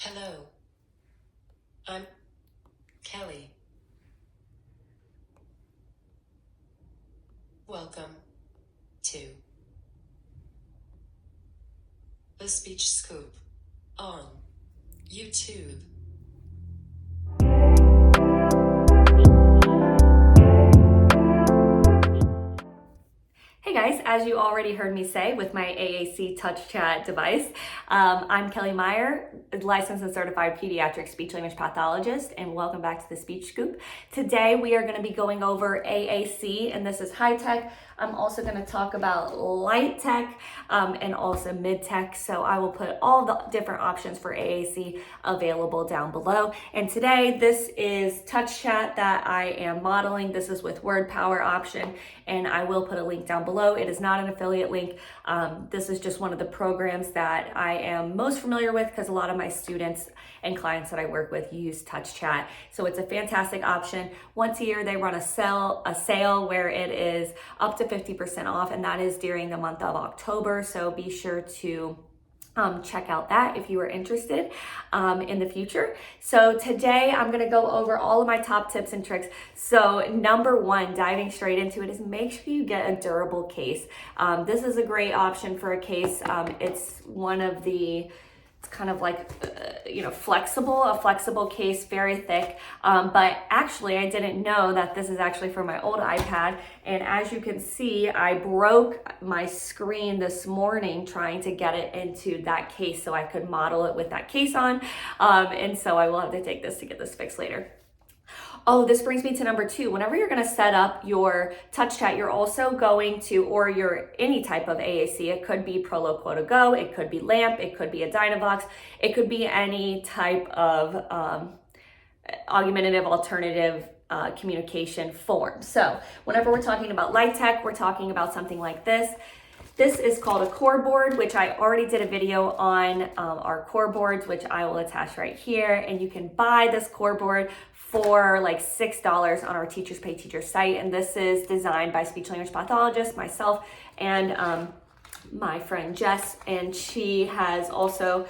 Hello, I'm Kelli. Welcome to the Speech Scoop on YouTube. Hey guys, as you already heard me say with my AAC TouchChat device, I'm Kelli Meyer, licensed and certified pediatric speech language pathologist, and welcome back to the Speech Scoop. Today we are going to be going over AAC, and this is high tech. I'm also going to talk about light tech and also mid tech. So I will put all the different options for AAC available down below. And today this is TouchChat that I am modeling. This is with WordPower option, and I will put a link down below. It is not an affiliate link. This is just one of the programs that I am most familiar with because a lot of my students and clients that I work with use TouchChat. So it's a fantastic option. Once a year they run a sale where it is up to 50% off, and that is during the month of October. So be sure to check out that if you are interested in the future. So today I'm going to go over all of my top tips and tricks. So number one, diving straight into it, is make sure you get a durable case. This is a great option for a case. It's one of the, it's kind of like, a flexible case, very thick. But actually I didn't know that this is actually for my old iPad. And as you can see, I broke my screen this morning trying to get it into that case so I could model it with that case on. And so I will have to take this to get this fixed later. Oh, this brings me to number two. Whenever you're going to set up your TouchChat, you're also going to, or your any type of AAC, it could be Prolo Quote to Go, it could be LAMP, it could be a Dynavox, it could be any type of augmentative alternative communication form. So whenever we're talking about light tech, we're talking about something like this. This is called a core board, which I already did a video on our core boards, which I will attach right here. And you can buy this core board for like $6 on our Teachers Pay Teachers site. And this is designed by speech language pathologist, myself, and my friend Jess. And she has also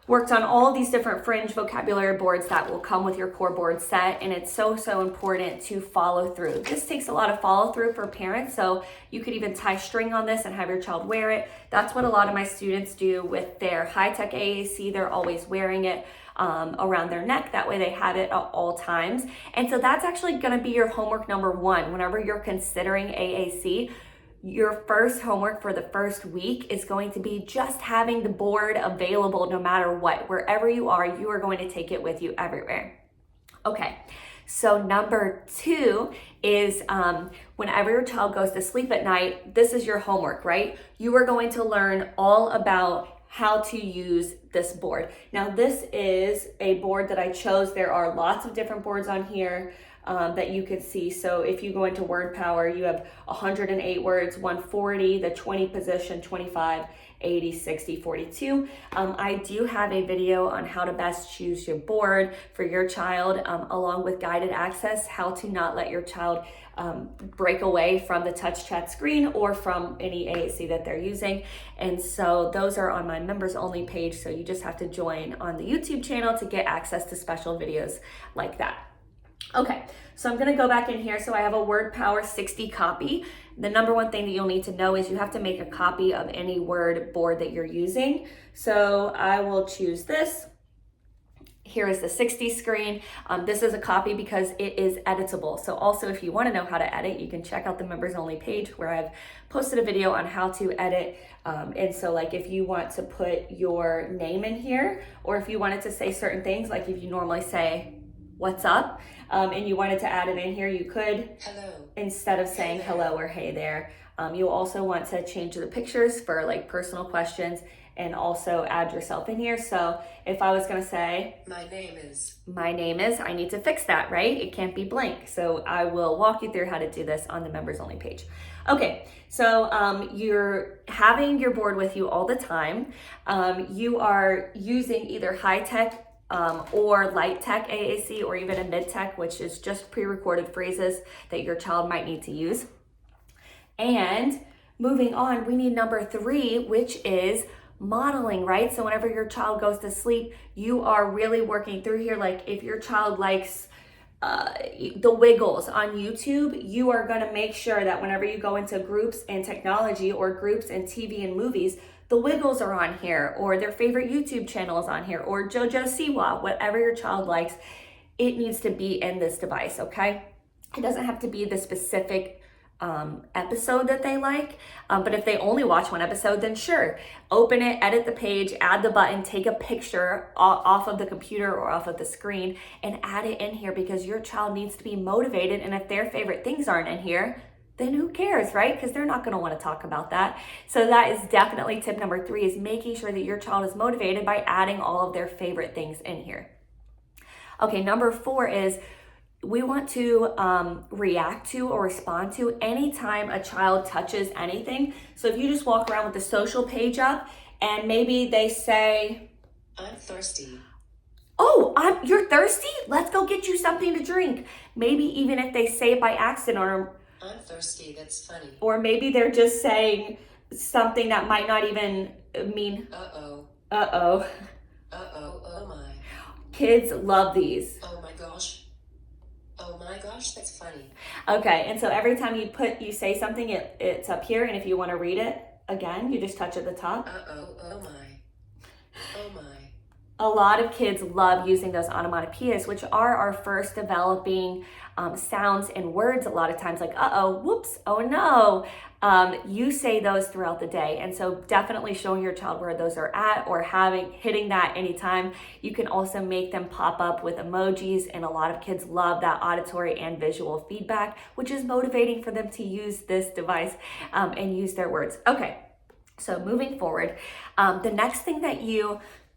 worked on all these different fringe vocabulary boards that will come with your core board set, and it's so important to follow through. This takes a lot of follow through for parents, so you could even tie string on this and have your child wear it. That's what a lot of my students do with their high-tech AAC. They're always wearing it around their neck. That way they have it at all times. And so that's actually gonna be your homework number one. Whenever you're considering AAC, your first homework for the first week is going to be just having the board available no matter what. Wherever you are going to take it with you everywhere. Okay, so number two is whenever your child goes to sleep at night, this is your homework, right? You are going to learn all about how to use this board. Now, this is a board that I chose. There are lots of different boards on here that you could see. So if you go into WordPower, you have 108 words, 140, the 20 position, 25, 80, 60, 42. I do have a video on how to best choose your board for your child, along with guided access, how to not let your child break away from the TouchChat screen or from any AAC that they're using. And so those are on my members only page. So you just have to join on the YouTube channel to get access to special videos like that. Okay, so I'm gonna go back in here. So I have a WordPower 60 copy. The number one thing that you'll need to know is you have to make a copy of any word board that you're using. So I will choose this. Here is the 60 screen. This is a copy because it is editable. So also, if you want to know how to edit, you can check out the members only page where I've posted a video on how to edit. And so like if you want to put your name in here, or if you wanted to say certain things, like if you normally say, "What's up?" And you wanted to add it in here, you could. Hello. Instead of saying hello or hey there. You'll also want to change the pictures for like personal questions and also add yourself in here. So if I was gonna say, my name is, I need to fix that, right? It can't be blank. So I will walk you through how to do this on the members only page. Okay, so you're having your board with you all the time. You are using either high tech or light tech AAC, or even a mid tech, which is just pre-recorded phrases that your child might need to use. And moving on, we need number three, which is modeling, right? So whenever your child goes to sleep, you are really working through here. Like if your child likes the Wiggles on YouTube, you are going to make sure that whenever you go into groups and technology or groups and TV and movies, the Wiggles are on here, or their favorite YouTube channel is on here, or JoJo Siwa, whatever your child likes, it needs to be in this device, okay? It doesn't have to be the specific episode that they like, but if they only watch one episode, then sure, open it, edit the page, add the button, take a picture off of the computer or off of the screen and add it in here, because your child needs to be motivated. And if their favorite things aren't in here, then who cares, right? Because they're not going to want to talk about that. So that is definitely tip number 3, is making sure that your child is motivated by adding all of their favorite things in here. Okay, number 4 is we want to react to or respond to anytime a child touches anything. So if you just walk around with the social page up and maybe they say, I'm thirsty. Oh, you're thirsty? Let's go get you something to drink. Maybe even if they say it by accident, or I'm thirsty, that's funny. Or maybe they're just saying something that might not even mean Uh-oh. Uh-oh. Uh-oh, oh my. Kids love these. Oh my gosh. Oh my gosh, that's funny. Okay, and so every time you say something, it's up here, and if you want to read it again, you just touch at the top. Uh-oh, oh my. Oh my. A lot of kids love using those onomatopoeias, which are our first developing sounds and words a lot of times, like uh-oh, whoops, oh no. You say those throughout the day. And so definitely showing your child where those are at, or hitting that anytime. You can also make them pop up with emojis, and a lot of kids love that auditory and visual feedback, which is motivating for them to use this device and use their words. Okay, so moving forward, the next thing that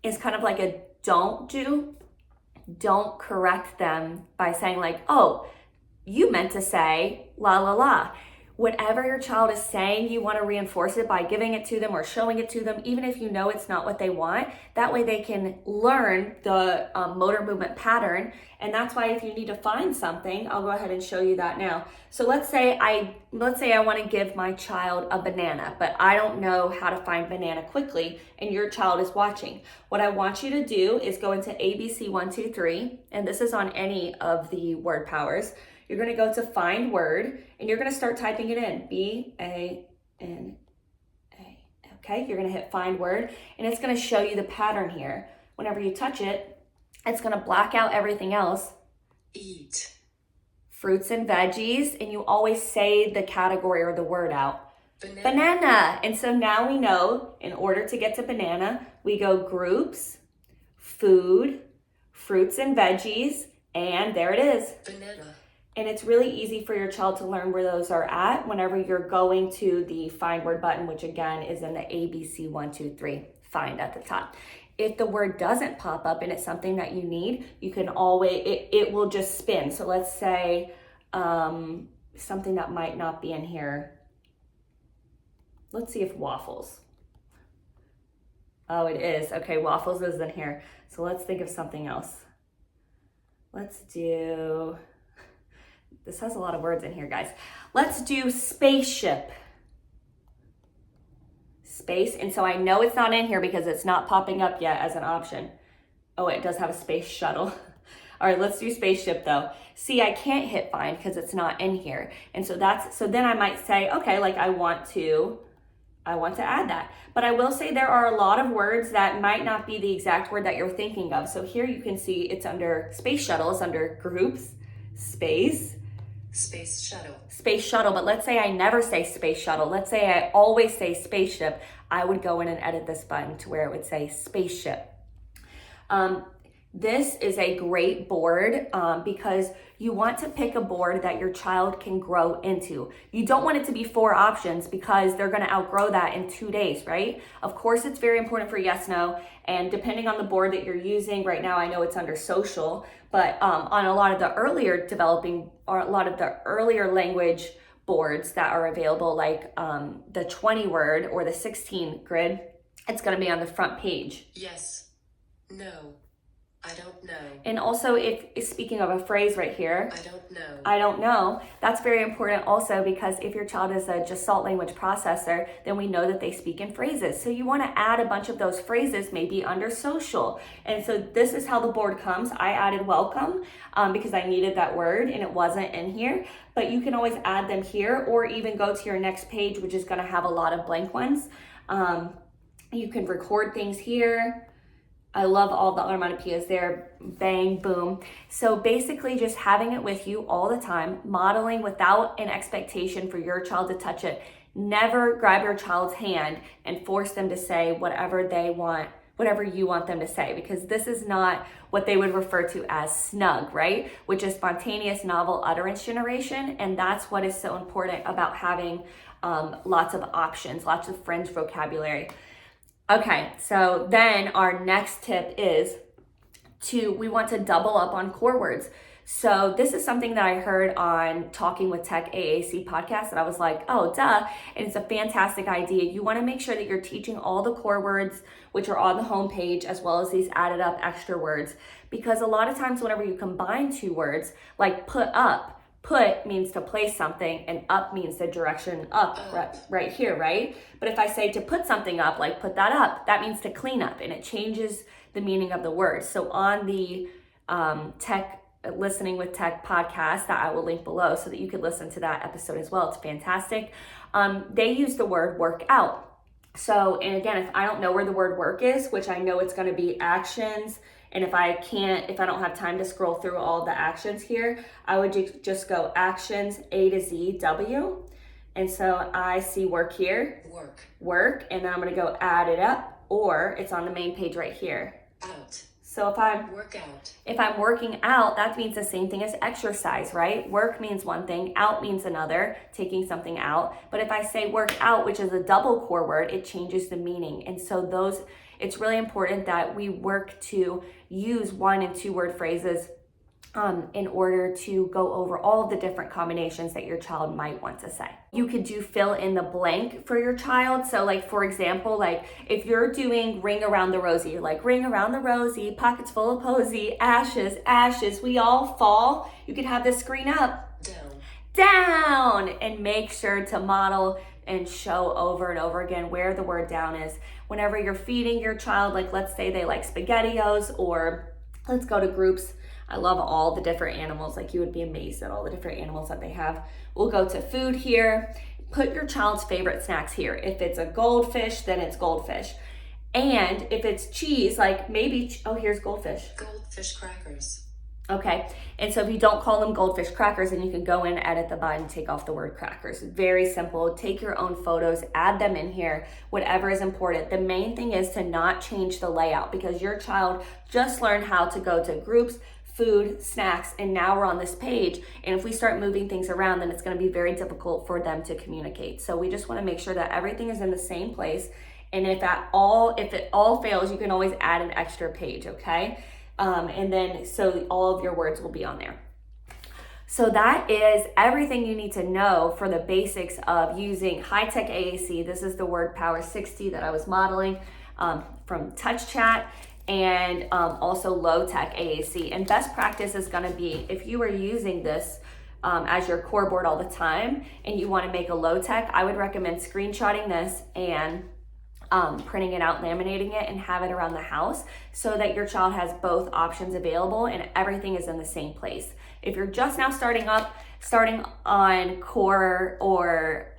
is kind of like a don't correct them by saying like, oh, you meant to say la la la. Whatever your child is saying, you want to reinforce it by giving it to them or showing it to them, even if you know it's not what they want. That way they can learn the motor movement pattern. And that's why if you need to find something, I'll go ahead and show you that now. So let's say I want to give my child a banana, but I don't know how to find banana quickly, and your child is watching. What I want you to do is go into ABC 1, 2, 3, and this is on any of the WordPowers. You're going to go to find word, and you're going to start typing it in, B-A-N-A. Okay, you're going to hit find word, and it's going to show you the pattern here. Whenever you touch it, it's going to black out everything else. Eat. Fruits and veggies, and you always say the category or the word out. Banana. And so now we know, in order to get to banana, we go groups, food, fruits and veggies, and there it is. Banana. And it's really easy for your child to learn where those are at whenever you're going to the find word button, which again is in the ABC 1, 2, 3, find at the top. If the word doesn't pop up and it's something that you need, you can always, it will just spin. So let's say something that might not be in here. Let's see if waffles. Oh, it is. Okay, waffles is in here. So let's think of something else. Let's do... This has a lot of words in here, guys. Let's do spaceship. Space, and so I know it's not in here because it's not popping up yet as an option. Oh, it does have a space shuttle. All right, let's do spaceship though. See, I can't hit find because it's not in here. And so then I might say, okay, like I want to add that. But I will say there are a lot of words that might not be the exact word that you're thinking of. So here you can see it's under space shuttle, it's under groups, space shuttle. But let's say I never say space shuttle. Let's say I always say spaceship. I would go in and edit this button to where it would say spaceship. This is a great board because you want to pick a board that your child can grow into. You don't want it to be 4 options because they're going to outgrow that in 2 days, right? Of course, it's very important for yes, no, and depending on the board that you're using, right now I know it's under social, but on a lot of the earlier language boards that are available, like the 20 word or the 16 grid, it's going to be on the front page. Yes. No. I don't know. And also, if speaking of a phrase right here, I don't know. I don't know, that's very important also, because if your child is a gestalt language processor, then we know that they speak in phrases. So you want to add a bunch of those phrases maybe under social. And so this is how the board comes. I added welcome because I needed that word and it wasn't in here. But you can always add them here, or even go to your next page, which is going to have a lot of blank ones. You can record things here. I love all the onomatopoeias there, bang, boom. So basically just having it with you all the time, modeling without an expectation for your child to touch it. Never grab your child's hand and force them to say whatever they want, whatever you want them to say, because this is not what they would refer to as snug, right? Which is spontaneous novel utterance generation. And that's what is so important about having lots of options, lots of French vocabulary. Okay, so then our next tip is we want to double up on core words. So this is something that I heard on Talking with Tech AAC podcast that I was like, oh, duh. And it's a fantastic idea. You want to make sure that you're teaching all the core words, which are on the homepage, as well as these added up extra words. Because a lot of times whenever you combine two words, like put up, put means to place something, and up means the direction up, right here, right? But if I say to put something up, like put that up, that means to clean up, and it changes the meaning of the word. So on the Listening with Tech podcast that I will link below so that you could listen to that episode as well, it's fantastic. They use the word work out. So, and again, if I don't know where the word work is, which I know it's going to be actions, and if I don't have time to scroll through all the actions here, I would just go actions A to Z, W. And so I see work here. Work. And then I'm going to go add it up, or it's on the main page right here. Out. So if I'm working out, that means the same thing as exercise, right? Work means one thing, out means another, taking something out. But if I say work out, which is a double core word, it changes the meaning. And so it's really important that we work to use 1 and 2 word phrases in order to go over all of the different combinations that your child might want to say. You could do fill in the blank for your child. So like, for example, like if you're doing ring around the rosy, you're like ring around the rosy, pockets full of posy, ashes, ashes, we all fall. You could have the screen up, down, and make sure to model and show over and over again where the word down is. Whenever you're feeding your child, like let's say they like SpaghettiOs, or let's go to groups. I love all the different animals. Like you would be amazed at all the different animals that they have. We'll go to food here. Put your child's favorite snacks here. If it's a goldfish, then it's goldfish. And if it's cheese, like maybe, oh, here's goldfish. Goldfish crackers. Okay, and so if you don't call them goldfish crackers, then you can go in, edit the button, take off the word crackers. Very simple. Take your own photos, add them in here, whatever is important. The main thing is to not change the layout, because your child just learned how to go to groups, food, snacks, and now we're on this page. And if we start moving things around, then it's going to be very difficult for them to communicate. So we just want to make sure that everything is in the same place. And if it all fails, you can always add an extra page, okay? And then so all of your words will be on there. So that is everything you need to know for the basics of using high-tech AAC. This is the WordPower 60 that I was modeling from TouchChat, and also low-tech AAC. And best practice is going to be, if you are using this as your core board all the time and you want to make a low-tech, I would recommend screenshotting this and printing it out, laminating it, and have it around the house so that your child has both options available and everything is in the same place. If you're just now starting on core or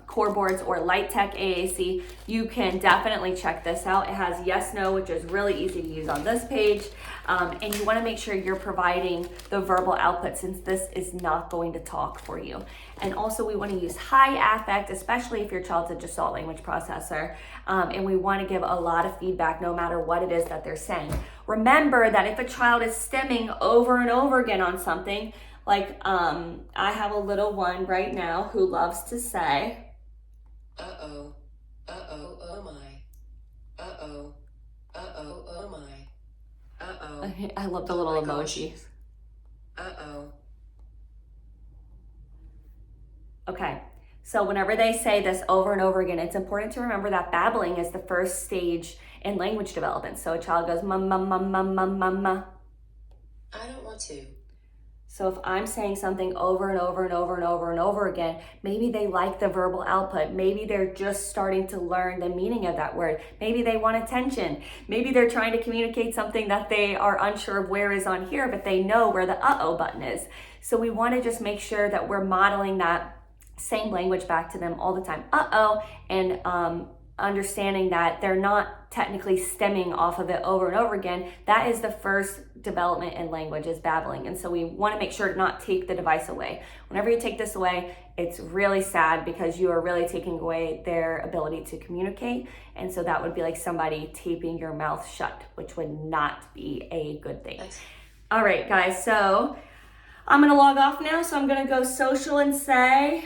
core boards or light tech AAC, you can definitely check this out. It has yes, no, which is really easy to use on this page. And you want to make sure you're providing the verbal output, since this is not going to talk for you. And also we want to use high affect, especially if your child's a gestalt language processor. And we want to give a lot of feedback no matter what it is that they're saying. Remember that if a child is stemming over and over again on something, like I have a little one right now who loves to say, uh-oh, uh-oh, oh my, uh-oh, uh-oh, oh my, uh-oh. I love the little emojis. Uh-oh. Okay, So whenever they say this over and over again, it's important to remember that babbling is the first stage in language development. So a child goes, mum, mum, mum, mum, mum, mum, mum. I don't want to. So if I'm saying something over and over and over and over and over again, maybe they like the verbal output. Maybe they're just starting to learn the meaning of that word. Maybe they want attention. Maybe they're trying to communicate something that they are unsure of where is on here, but they know where the uh-oh button is. So we want to just make sure that we're modeling that same language back to them all the time. Uh-oh, and understanding that they're not technically stemming off of it over and over again. That is the first development in language, is babbling. And so we want to make sure to not take the device away. Whenever you take this away, it's really sad because you are really taking away their ability to communicate. And so that would be like somebody taping your mouth shut, which would not be a good thing. Thanks. All right, guys, so I'm going to log off now. So I'm going to go social and say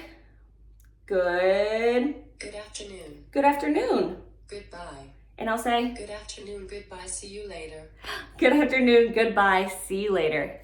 Good afternoon. Good afternoon. Goodbye. And I'll say Good afternoon. Goodbye. See you later. good afternoon, goodbye, see you later.